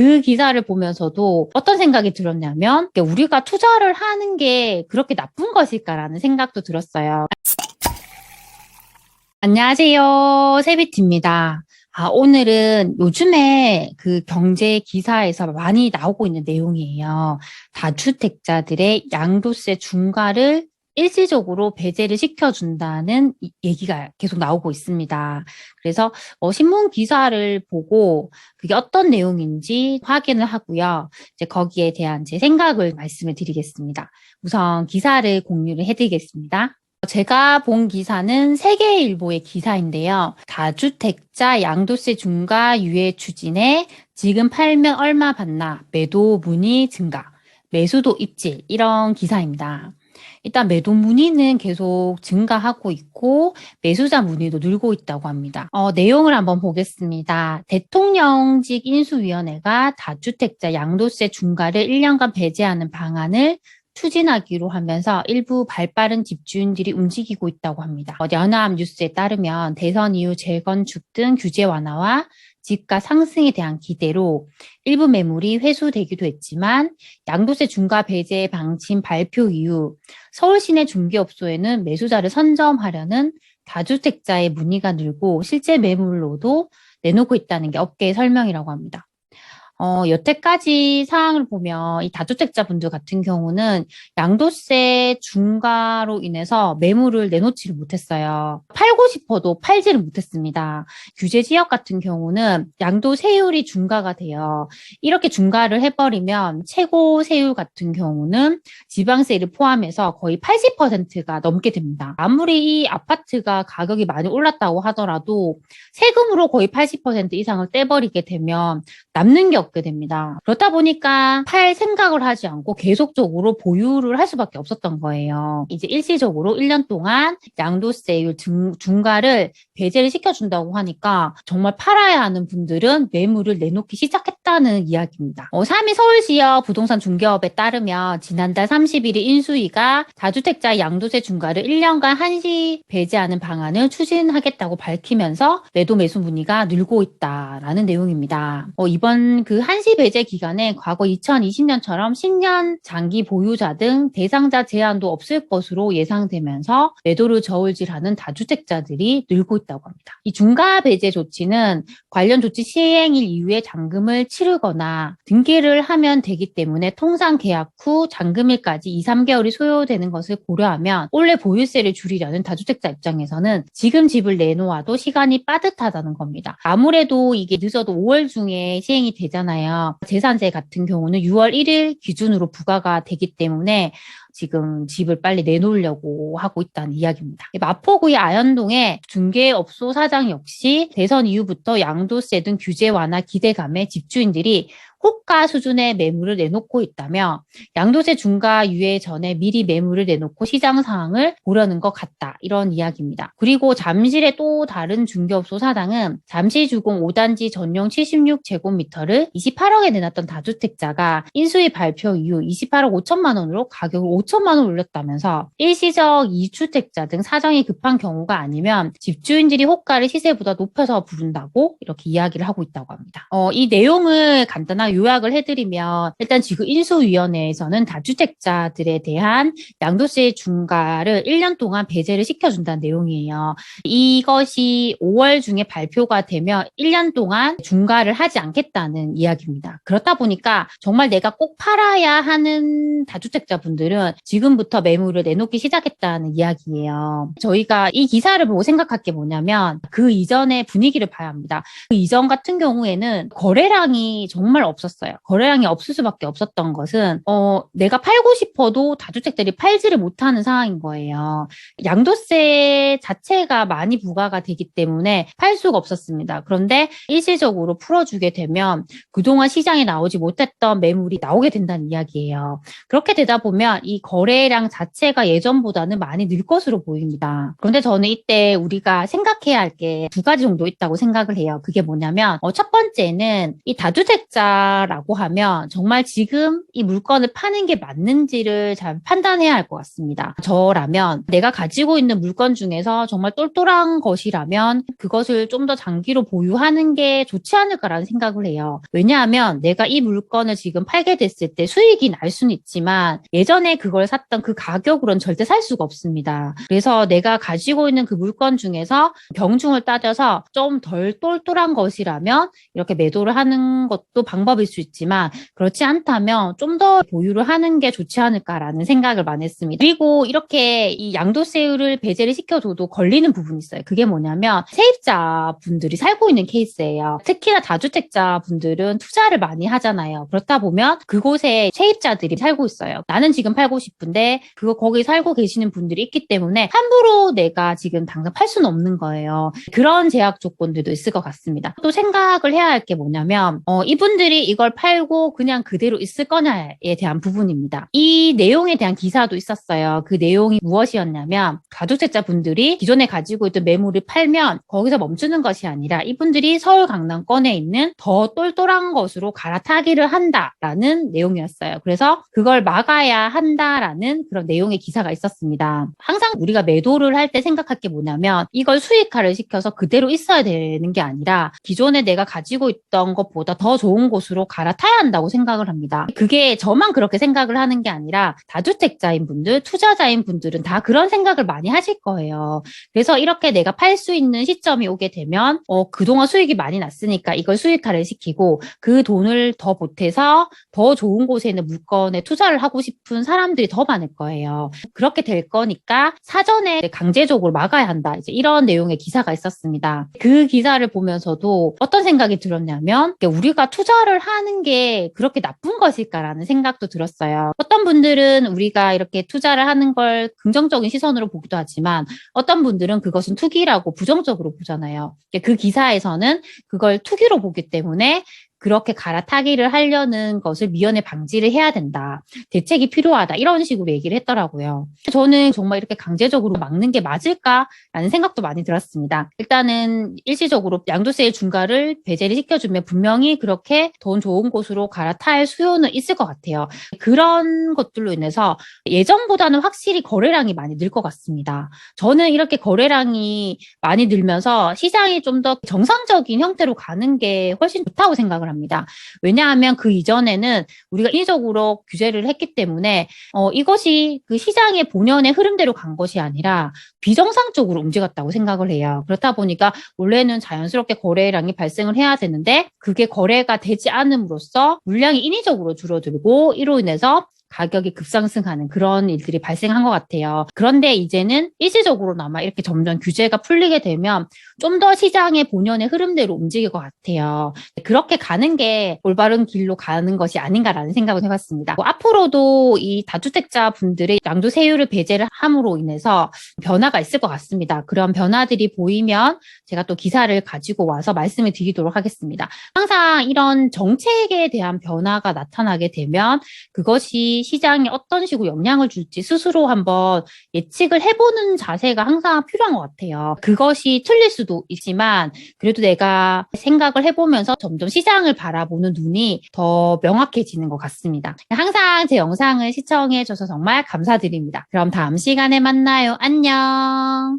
그 기사를 보면서도 어떤 생각이 들었냐면 우리가 투자를 하는 게 그렇게 나쁜 것일까라는 생각도 들었어요. 안녕하세요. 세비트입니다. 오늘은 요즘에 그 경제 기사에서 많이 나오고 있는 내용이에요. 다주택자들의 양도세 중과를 일시적으로 배제를 시켜준다는 얘기가 계속 나오고 있습니다. 그래서 신문 기사를 보고 그게 어떤 내용인지 확인을 하고요. 이제 거기에 대한 제 생각을 말씀을 드리겠습니다. 우선 기사를 공유를 해드리겠습니다. 제가 본 기사는 세계일보의 기사인데요. 다주택자 양도세 중과 유예 추진에 지금 팔면 얼마 받나 매도 문의 증가, 매수도 입질 이런 기사입니다. 일단 매도 문의는 계속 증가하고 있고 매수자 문의도 늘고 있다고 합니다. 내용을 한번 보겠습니다. 대통령직 인수위원회가 다주택자 양도세 중과를 1년간 배제하는 방안을 추진하기로 하면서 일부 발빠른 집주인들이 움직이고 있다고 합니다. 연합뉴스에 따르면 대선 이후 재건축 등 규제 완화와 집가 상승에 대한 기대로 일부 매물이 회수되기도 했지만 양도세 중과 배제 방침 발표 이후 서울 시내 중개업소에는 매수자를 선점하려는 다주택자의 문의가 늘고 실제 매물로도 내놓고 있다는 게 업계의 설명이라고 합니다. 여태까지 사항을 보면 이 다주택자분들 같은 경우는 양도세 중과로 인해서 매물을 내놓지를 못했어요. 팔고 싶어도 팔지를 못했습니다. 규제 지역 같은 경우는 양도세율이 중과가 돼요. 이렇게 중과를 해버리면 최고 세율 같은 경우는 지방세를 포함해서 거의 80%가 넘게 됩니다. 아무리 이 아파트가 가격이 많이 올랐다고 하더라도 세금으로 거의 80% 이상을 떼버리게 되면 남는 게 없게 됩니다. 그렇다 보니까 팔 생각을 하지 않고 계속적으로 보유를 할 수밖에 없었던 거예요. 이제 일시적으로 1년 동안 양도세율 중과를 배제를 시켜준다고 하니까 정말 팔아야 하는 분들은 매물을 내놓기 시작했다는 이야기입니다. 3위 서울지역 부동산 중개업에 따르면 지난달 31일 인수위가 다주택자 양도세 중과를 1년간 한시 배제하는 방안을 추진하겠다고 밝히면서 매도 매수 문의가 늘고 있다라는 내용입니다. 이번 그 한시 배제 기간에 과거 2020년처럼 10년 장기 보유자 등 대상자 제한도 없을 것으로 예상되면서 매도를 저울질하는 다주택자들이 늘고 있다고 합니다. 이 중과 배제 조치는 관련 조치 시행일 이후에 잔금을 치르거나 등기를 하면 되기 때문에 통상 계약 후 잔금일까지 2, 3개월이 소요되는 것을 고려하면 올해 보유세를 줄이려는 다주택자 입장에서는 지금 집을 내놓아도 시간이 빠듯하다는 겁니다. 아무래도 이게 늦어도 5월 중에 시행이 되잖아요. 재산세 같은 경우는 6월 1일 기준으로 부과가 되기 때문에 지금 집을 빨리 내놓으려고 하고 있다는 이야기입니다. 마포구의 아현동의 중개업소 사장 역시 대선 이후부터 양도세 등 규제 완화 기대감에 집주인들이 호가 수준의 매물을 내놓고 있다며 양도세 중과 유예 전에 미리 매물을 내놓고 시장 상황을 보려는 것 같다. 이런 이야기입니다. 그리고 잠실의 또 다른 중개업소 사장은 잠실주공 5단지 전용 76제곱미터를 28억에 내놨던 다주택자가 인수위 발표 이후 28억 5천만 원으로 가격을 5천만 원 올렸다면서 일시적 2주택자 등 사정이 급한 경우가 아니면 집주인들이 호가를 시세보다 높여서 부른다고 이렇게 이야기를 하고 있다고 합니다. 이 내용을 간단하게 요약을 해드리면 일단 지금 인수위원회에서는 다주택자들에 대한 양도세 중과를 1년 동안 배제를 시켜준다는 내용이에요. 이것이 5월 중에 발표가 되면 1년 동안 중과를 하지 않겠다는 이야기입니다. 그렇다 보니까 정말 내가 꼭 팔아야 하는 다주택자분들은 지금부터 매물을 내놓기 시작했다는 이야기예요. 저희가 이 기사를 보고 생각할 게 뭐냐면 그 이전의 분위기를 봐야 합니다. 그 이전 같은 경우에는 거래량이 정말 없었어요. 거래량이 없을 수밖에 없었던 것은 내가 팔고 싶어도 다주택들이 팔지를 못하는 상황인 거예요. 양도세 자체가 많이 부과가 되기 때문에 팔 수가 없었습니다. 그런데 일시적으로 풀어주게 되면 그동안 시장에 나오지 못했던 매물이 나오게 된다는 이야기예요. 그렇게 되다 보면 이 거래량 자체가 예전보다는 많이 늘 것으로 보입니다. 그런데 저는 이때 우리가 생각해야 할 게 두 가지 정도 있다고 생각을 해요. 그게 뭐냐면 첫 번째는 이 다주택자 한다라고 하면 정말 지금 이 물건을 파는 게 맞는지를 잘 판단해야 할 것 같습니다. 저라면 내가 가지고 있는 물건 중에서 정말 똘똘한 것이라면 그것을 좀 더 장기로 보유하는 게 좋지 않을까라는 생각을 해요. 왜냐하면 내가 이 물건을 지금 팔게 됐을 때 수익이 날 수는 있지만 예전에 그걸 샀던 그 가격으로는 절대 살 수가 없습니다. 그래서 내가 가지고 있는 그 물건 중에서 병중을 따져서 좀 덜 똘똘한 것이라면 이렇게 매도를 하는 것도 방법일 수 있지만 그렇지 않다면 좀 더 보유를 하는 게 좋지 않을까라는 생각을 많이 했습니다. 그리고 이렇게 이 양도세율을 배제를 시켜줘도 걸리는 부분이 있어요. 그게 뭐냐면 세입자분들이 살고 있는 케이스예요. 특히나 다주택자분들은 투자를 많이 하잖아요. 그렇다 보면 그곳에 세입자들이 살고 있어요. 나는 지금 팔고 싶은데 거기 살고 계시는 분들이 있기 때문에 함부로 내가 지금 당장 팔 수는 없는 거예요. 그런 제약 조건들도 있을 것 같습니다. 또 생각을 해야 할 게 뭐냐면 이분들이 이걸 팔고 그냥 그대로 있을 거냐에 대한 부분입니다. 이 내용에 대한 기사도 있었어요. 그 내용이 무엇이었냐면 다주택자 분들이 기존에 가지고 있던 매물을 팔면 거기서 멈추는 것이 아니라 이분들이 서울 강남권에 있는 더 똘똘한 것으로 갈아타기를 한다라는 내용이었어요. 그래서 그걸 막아야 한다라는 그런 내용의 기사가 있었습니다. 항상 우리가 매도를 할 때 생각할 게 뭐냐면 이걸 수익화를 시켜서 그대로 있어야 되는 게 아니라 기존에 내가 가지고 있던 것보다 더 좋은 곳으로 갈아타야 한다고 생각을 합니다. 그게 저만 그렇게 생각을 하는 게 아니라 다주택자인 분들, 투자자인 분들은 다 그런 생각을 많이 하실 거예요. 그래서 이렇게 내가 팔 수 있는 시점이 오게 되면 그동안 수익이 많이 났으니까 이걸 수익화를 시키고 그 돈을 더 보태서 더 좋은 곳에 있는 물건에 투자를 하고 싶은 사람들이 더 많을 거예요. 그렇게 될 거니까 사전에 강제적으로 막아야 한다. 이제 이런 내용의 기사가 있었습니다. 그 기사를 보면서도 어떤 생각이 들었냐면 우리가 투자를 하는 게 그렇게 나쁜 것일까라는 생각도 들었어요. 어떤 분들은 우리가 이렇게 투자를 하는 걸 긍정적인 시선으로 보기도 하지만 어떤 분들은 그것은 투기라고 부정적으로 보잖아요. 그 기사에서는 그걸 투기로 보기 때문에 그렇게 갈아타기를 하려는 것을 미연에 방지를 해야 된다. 대책이 필요하다. 이런 식으로 얘기를 했더라고요. 저는 정말 이렇게 강제적으로 막는 게 맞을까라는 생각도 많이 들었습니다. 일단은 일시적으로 양도세의 중과를 배제를 시켜주면 분명히 그렇게 돈 좋은 곳으로 갈아탈 수요는 있을 것 같아요. 그런 것들로 인해서 예전보다는 확실히 거래량이 많이 늘 것 같습니다. 저는 이렇게 거래량이 많이 늘면서 시장이 좀 더 정상적인 형태로 가는 게 훨씬 좋다고 생각을 합니다. 왜냐하면 그 이전에는 우리가 인위적으로 규제를 했기 때문에 이것이 그 시장의 본연의 흐름대로 간 것이 아니라 비정상적으로 움직였다고 생각을 해요. 그렇다 보니까 원래는 자연스럽게 거래량이 발생을 해야 되는데 그게 거래가 되지 않음으로써 물량이 인위적으로 줄어들고 이로 인해서 가격이 급상승하는 그런 일들이 발생한 것 같아요. 그런데 이제는 일시적으로나마 이렇게 점점 규제가 풀리게 되면 좀 더 시장의 본연의 흐름대로 움직일 것 같아요. 그렇게 가는 게 올바른 길로 가는 것이 아닌가라는 생각을 해봤습니다. 앞으로도 이 다주택자 분들의 양도세율을 배제를 함으로 인해서 변화가 있을 것 같습니다. 그런 변화들이 보이면 제가 또 기사를 가지고 와서 말씀을 드리도록 하겠습니다. 항상 이런 정책에 대한 변화가 나타나게 되면 그것이 시장에 어떤 식으로 영향을 줄지 스스로 한번 예측을 해보는 자세가 항상 필요한 것 같아요. 그것이 틀릴 수도 있지만 그래도 내가 생각을 해보면서 점점 시장을 바라보는 눈이 더 명확해지는 것 같습니다. 항상 제 영상을 시청해줘서 정말 감사드립니다. 그럼 다음 시간에 만나요. 안녕.